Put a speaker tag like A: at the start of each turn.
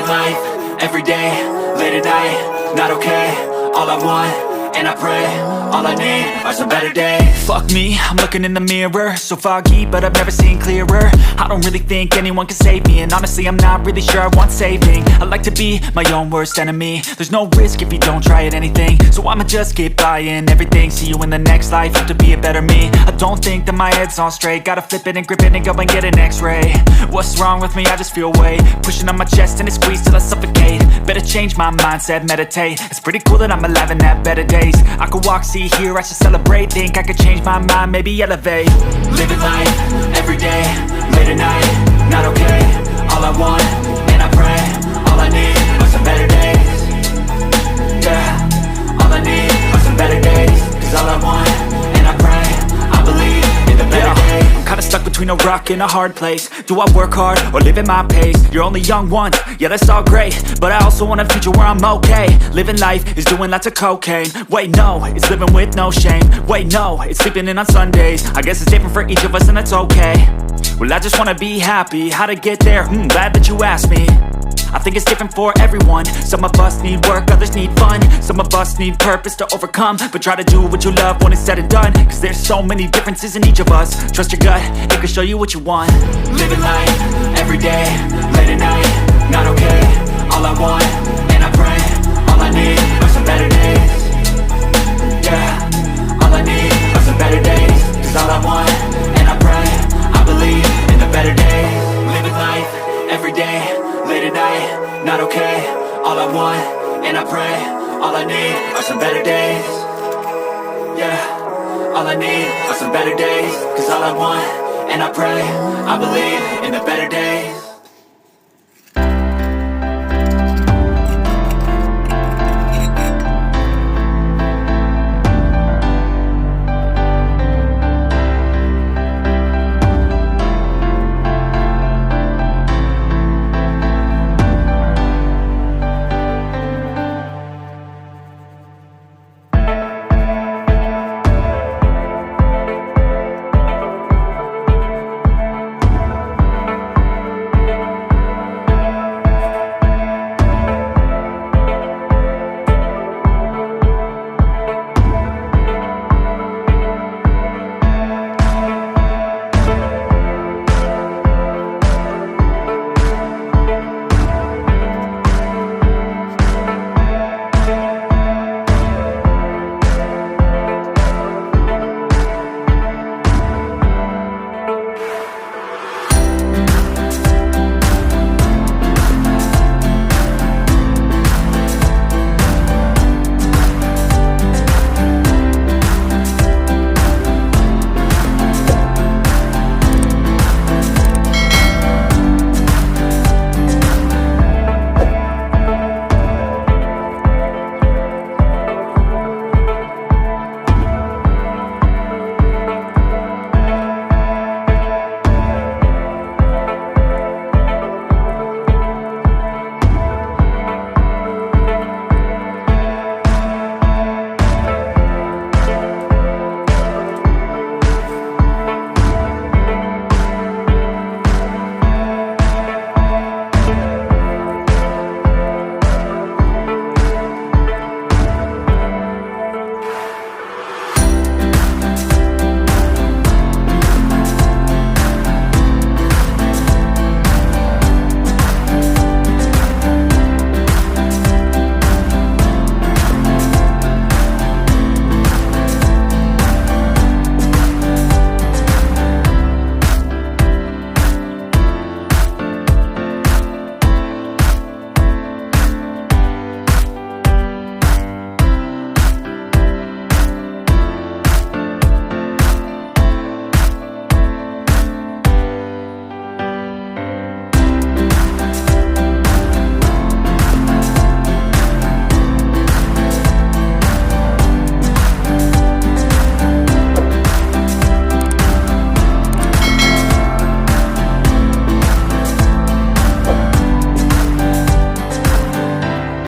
A: Living life, everyday, late at night, not okay. All I want, and I pray, all I need are some better days. Fuck me, I'm looking in the mirror, so foggy, but I've never seen clearer. I don't really think anyone can save me, and honestly I'm not really sure I want saving. I like to be my own worst enemy. There's no risk if you don't try at anything, so I'ma just keep buying everything. See you in the next life, have to be a better me. I don't think that my head's on straight, gotta flip it and grip it and go and get an x-ray. What's wrong with me? I just feel weight pushing on my chest and it squeezes till I suffocate. Better change my mindset, meditate. It's pretty cool that I'm alive and have better days. I could walk, see, hear, I should celebrate. Think I could change my mind, maybe elevate. Living life, everyday, late at night, not okay. All I want, and I pray, all I need are some better days. Yeah, all I need are some better days. Cause all I want, and I pray, I believe in the better days. I'm kinda stuck between a rock and a hard place. Do I work hard or live at my pace? You're only young once, yeah that's all great, but I also want a future where I'm okay. Living life is doing lots of cocaine. Wait no, it's living with no shame. Wait no, it's sleeping in on Sundays. I guess it's different for each of us and that's okay. Well I just wanna be happy, how to get there? Glad that you asked me. I think it's different for everyone. Some of us need work, others need fun. Some of us need purpose to overcome. But try to do what you love when it's said and done. Cause there's so many differences in each of us. Trust your gut, it can show you what you want. Living life, everyday, late at night, not okay. All I want, and I pray, all I need are some better days. Yeah, all I need are some better days. Cause all I want, and I pray, I believe in the better days. Living life, everyday, late at night, not okay. All I want, and I pray, all I need are some better days. Yeah, all I need are some better days. Cause all I want, and I pray, I believe in the better days.